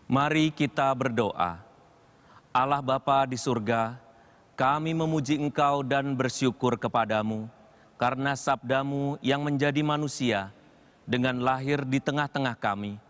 Mari kita berdoa. Allah Bapa di surga, kami memuji Engkau dan bersyukur kepadamu karena sabdamu yang menjadi manusia dengan lahir di tengah-tengah kami.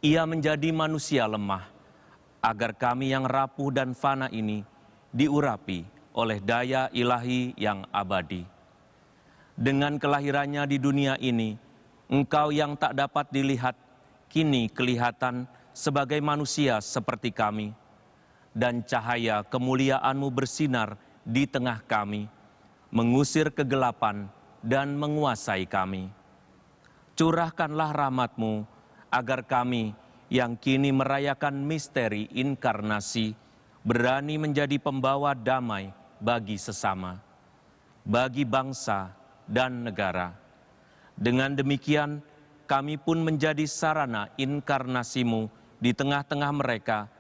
Ia menjadi manusia lemah, agar kami yang rapuh dan fana ini diurapi oleh daya ilahi yang abadi. Dengan kelahirannya di dunia ini, Engkau yang tak dapat dilihat, kini kelihatan sebagai manusia seperti kami, dan cahaya kemuliaan-Mu bersinar di tengah kami, mengusir kegelapan dan menguasai kami. Curahkanlah rahmat-Mu, agar kami yang kini merayakan misteri inkarnasi, berani menjadi pembawa damai bagi sesama, bagi bangsa dan negara. Dengan demikian, kami pun menjadi sarana inkarnasi-Mu di tengah-tengah mereka,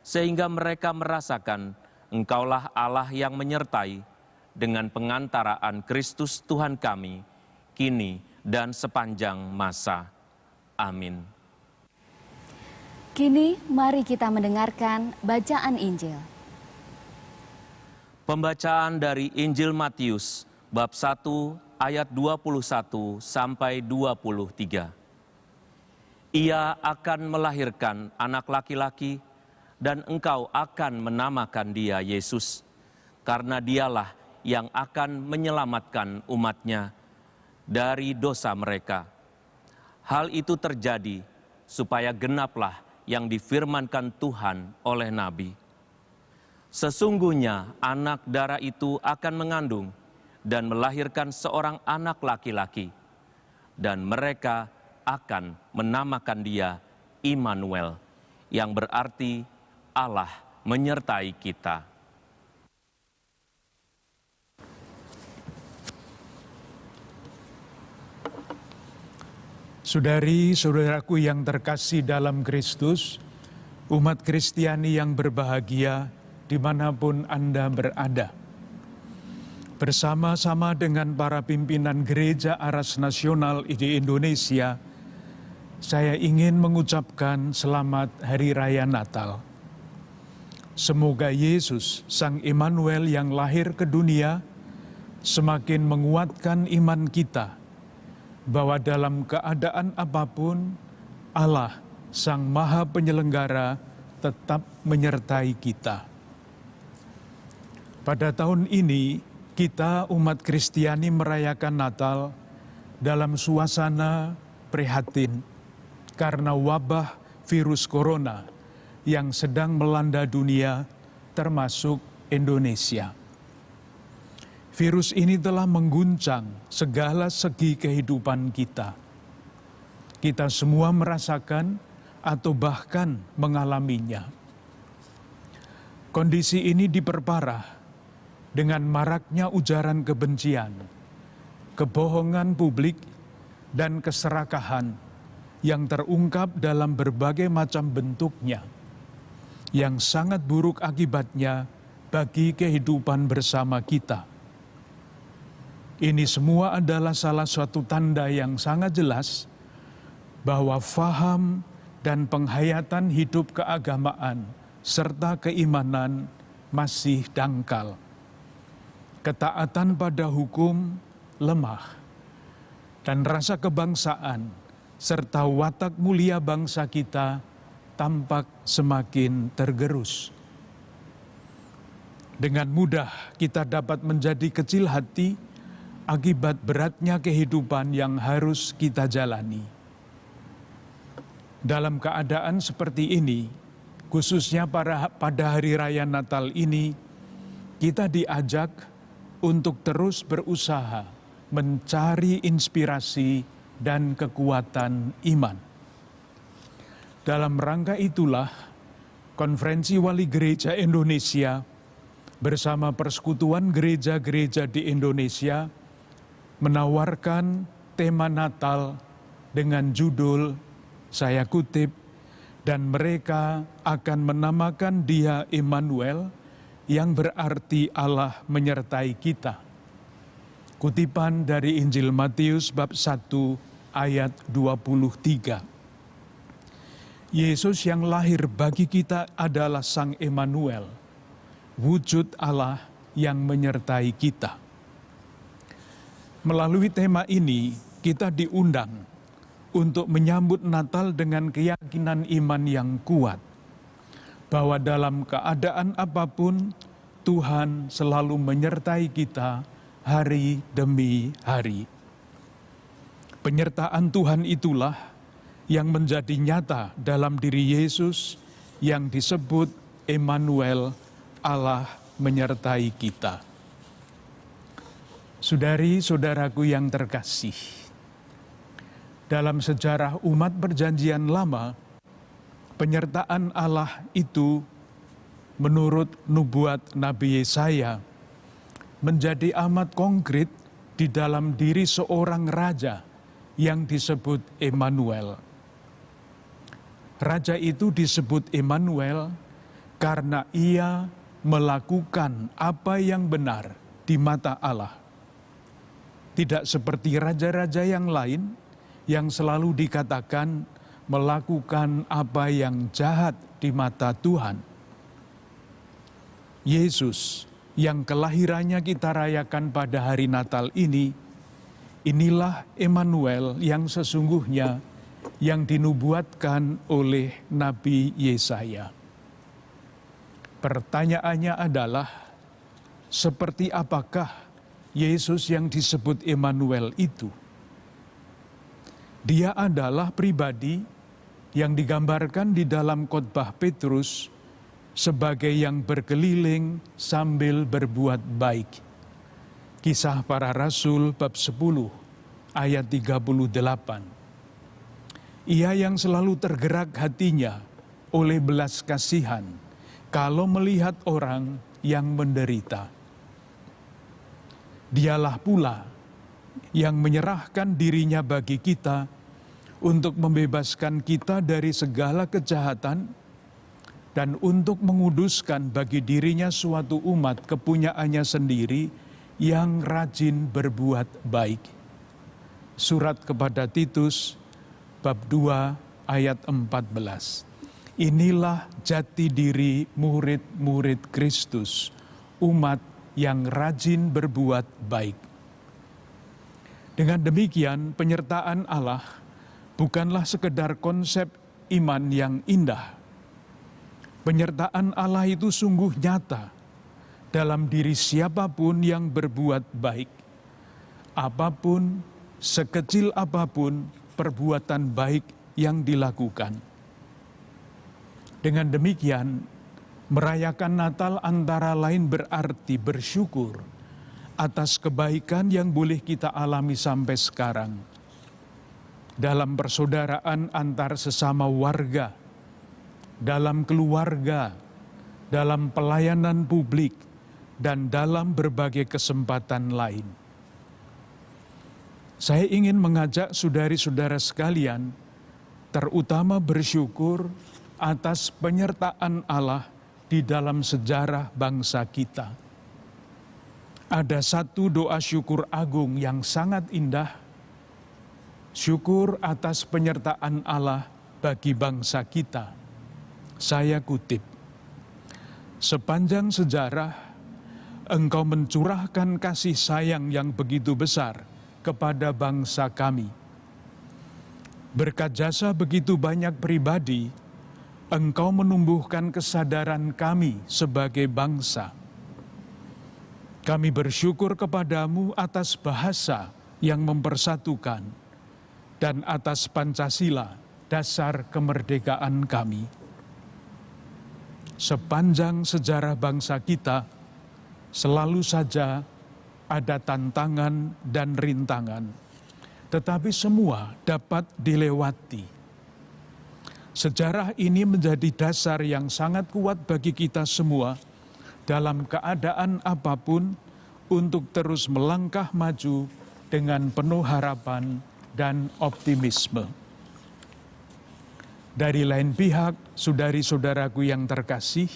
sehingga mereka merasakan Engkaulah Allah yang menyertai dengan pengantaraan Kristus Tuhan kami, kini dan sepanjang masa. Amin. Kini mari kita mendengarkan bacaan Injil. Pembacaan dari Injil Matius, bab 1 ayat 21 sampai 23. Ia akan melahirkan anak laki-laki, dan engkau akan menamakan dia Yesus, karena dialah yang akan menyelamatkan umatnya dari dosa mereka. Hal itu terjadi supaya genaplah yang difirmankan Tuhan oleh Nabi. Sesungguhnya anak darah itu akan mengandung dan melahirkan seorang anak laki-laki, dan mereka akan menamakan dia Immanuel, yang berarti Allah menyertai kita. Saudari-saudaraku yang terkasih dalam Kristus, umat Kristiani yang berbahagia dimanapun Anda berada. Bersama-sama dengan para pimpinan Gereja Aras Nasional di Indonesia, saya ingin mengucapkan selamat Hari Raya Natal. Semoga Yesus, Sang Immanuel yang lahir ke dunia, semakin menguatkan iman kita, bahwa dalam keadaan apapun, Allah, Sang Maha Penyelenggara, tetap menyertai kita. Pada tahun ini, kita umat Kristiani merayakan Natal dalam suasana prihatin karena wabah virus corona yang sedang melanda dunia, termasuk Indonesia. Virus ini telah mengguncang segala segi kehidupan kita. Kita semua merasakan atau bahkan mengalaminya. Kondisi ini diperparah dengan maraknya ujaran kebencian, kebohongan publik, dan keserakahan yang terungkap dalam berbagai macam bentuknya, yang sangat buruk akibatnya bagi kehidupan bersama kita. Ini semua adalah salah satu tanda yang sangat jelas bahwa faham dan penghayatan hidup keagamaan serta keimanan masih dangkal. Ketaatan pada hukum lemah, dan rasa kebangsaan serta watak mulia bangsa kita tampak semakin tergerus. Dengan mudah kita dapat menjadi kecil hati akibat beratnya kehidupan yang harus kita jalani. Dalam keadaan seperti ini, khususnya pada Hari Raya Natal ini, kita diajak untuk terus berusaha mencari inspirasi dan kekuatan iman. Dalam rangka itulah, Konferensi Wali Gereja Indonesia bersama Persekutuan Gereja-Gereja di Indonesia menawarkan tema Natal dengan judul, saya kutip, dan mereka akan menamakan dia Immanuel, yang berarti Allah menyertai kita. Kutipan dari Injil Matius bab 1 ayat 23. Yesus yang lahir bagi kita adalah Sang Immanuel, wujud Allah yang menyertai kita. Melalui tema ini, kita diundang untuk menyambut Natal dengan keyakinan iman yang kuat, bahwa dalam keadaan apapun, Tuhan selalu menyertai kita hari demi hari. Penyertaan Tuhan itulah yang menjadi nyata dalam diri Yesus yang disebut Immanuel, Allah menyertai kita. Saudari-saudaraku yang terkasih, dalam sejarah umat Perjanjian Lama, penyertaan Allah itu menurut nubuat Nabi Yesaya menjadi amat konkret di dalam diri seorang raja yang disebut Immanuel. Raja itu disebut Immanuel karena ia melakukan apa yang benar di mata Allah. Tidak seperti raja-raja yang lain yang selalu dikatakan melakukan apa yang jahat di mata Tuhan. Yesus yang kelahirannya kita rayakan pada hari Natal ini, inilah Immanuel yang sesungguhnya yang dinubuatkan oleh Nabi Yesaya. Pertanyaannya adalah, seperti apakah Yesus yang disebut Immanuel itu? Dia adalah pribadi yang digambarkan di dalam khotbah Petrus sebagai yang berkeliling sambil berbuat baik. Kisah Para Rasul bab 10 ayat 38. Ia yang selalu tergerak hatinya oleh belas kasihan kalau melihat orang yang menderita. Dialah pula yang menyerahkan dirinya bagi kita untuk membebaskan kita dari segala kejahatan dan untuk menguduskan bagi dirinya suatu umat kepunyaannya sendiri yang rajin berbuat baik. Surat kepada Titus bab 2 ayat 14. Inilah jati diri murid-murid Kristus, umat yang rajin berbuat baik. Dengan demikian, penyertaan Allah bukanlah sekedar konsep iman yang indah. Penyertaan Allah itu sungguh nyata dalam diri siapapun yang berbuat baik. Apapun, sekecil apapun perbuatan baik yang dilakukan. Dengan demikian, merayakan Natal antara lain berarti bersyukur atas kebaikan yang boleh kita alami sampai sekarang. Dalam persaudaraan antar sesama warga, dalam keluarga, dalam pelayanan publik, dan dalam berbagai kesempatan lain. Saya ingin mengajak saudari-saudara sekalian, terutama bersyukur atas penyertaan Allah di dalam sejarah bangsa kita. Ada satu doa syukur agung yang sangat indah, syukur atas penyertaan Allah bagi bangsa kita. Saya kutip, "Sepanjang sejarah, Engkau mencurahkan kasih sayang yang begitu besar kepada bangsa kami. Berkat jasa begitu banyak pribadi, Engkau menumbuhkan kesadaran kami sebagai bangsa. Kami bersyukur kepadamu atas bahasa yang mempersatukan dan atas Pancasila, dasar kemerdekaan kami." Sepanjang sejarah bangsa kita, selalu saja ada tantangan dan rintangan, tetapi semua dapat dilewati. Sejarah ini menjadi dasar yang sangat kuat bagi kita semua dalam keadaan apapun untuk terus melangkah maju dengan penuh harapan dan optimisme. Dari lain pihak, saudari-saudaraku yang terkasih,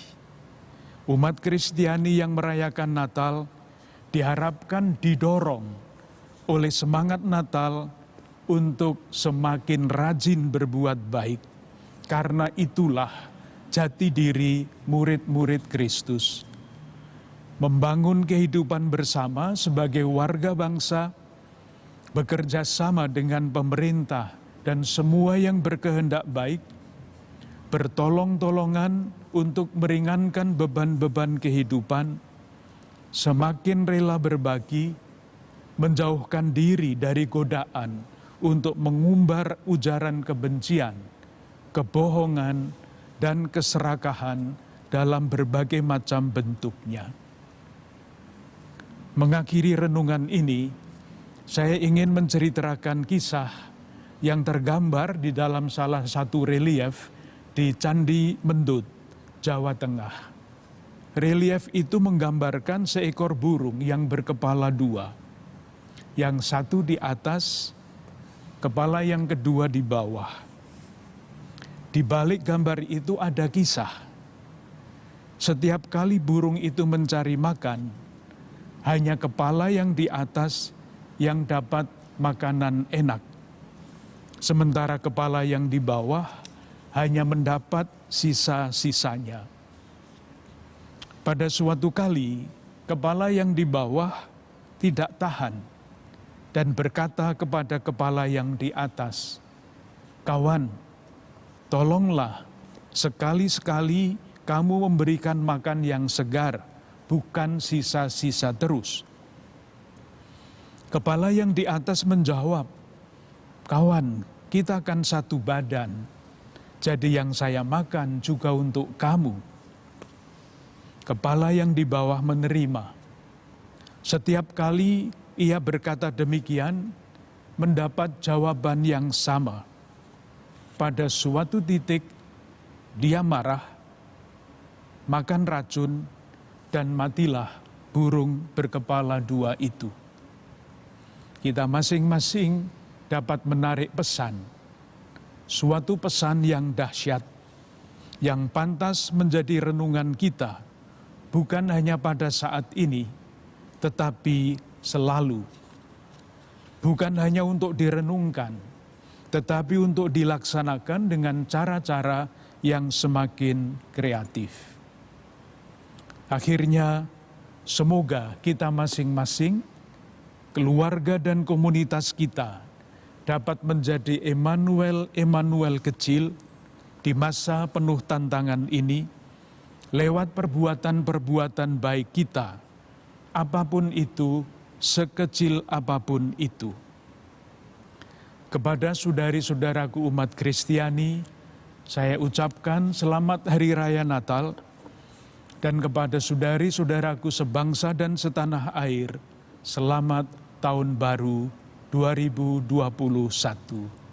umat Kristiani yang merayakan Natal diharapkan didorong oleh semangat Natal untuk semakin rajin berbuat baik, Karena itulah jati diri murid-murid Kristus. Membangun kehidupan bersama sebagai warga bangsa, bekerja sama dengan pemerintah dan semua yang berkehendak baik, bertolong-tolongan untuk meringankan beban-beban kehidupan, semakin rela berbagi, menjauhkan diri dari godaan untuk mengumbar ujaran kebencian, kebohongan, dan keserakahan dalam berbagai macam bentuknya. Mengakhiri renungan ini, saya ingin menceritakan kisah yang tergambar di dalam salah satu relief di Candi Mendut, Jawa Tengah. Relief itu menggambarkan seekor burung yang berkepala dua. Yang satu di atas, kepala yang kedua di bawah. Di balik gambar itu ada kisah. Setiap kali burung itu mencari makan, hanya kepala yang di atas yang dapat makanan enak. Sementara kepala yang di bawah hanya mendapat sisa-sisanya. Pada suatu kali, kepala yang di bawah tidak tahan dan berkata kepada kepala yang di atas, "Kawan, tolonglah sekali-sekali kamu memberikan makan yang segar, bukan sisa-sisa terus." Kepala yang di atas menjawab, "Kawan, kita kan satu badan, jadi yang saya makan juga untuk kamu." Kepala yang di bawah menerima. Setiap kali ia berkata demikian, mendapat jawaban yang sama. Pada suatu titik, dia marah, makan racun, dan matilah burung berkepala dua itu. Kita masing-masing dapat menarik pesan, suatu pesan yang dahsyat, yang pantas menjadi renungan kita, bukan hanya pada saat ini, tetapi selalu. Bukan hanya untuk direnungkan, tetapi untuk dilaksanakan dengan cara-cara yang semakin kreatif. Akhirnya, semoga kita masing-masing, keluarga dan komunitas kita dapat menjadi Emmanuel kecil di masa penuh tantangan ini, lewat perbuatan-perbuatan baik kita, apapun itu, sekecil apapun itu. Kepada saudari-saudaraku umat Kristiani, saya ucapkan selamat Hari Raya Natal, dan kepada saudari-saudaraku sebangsa dan setanah air, selamat Tahun Baru 2021.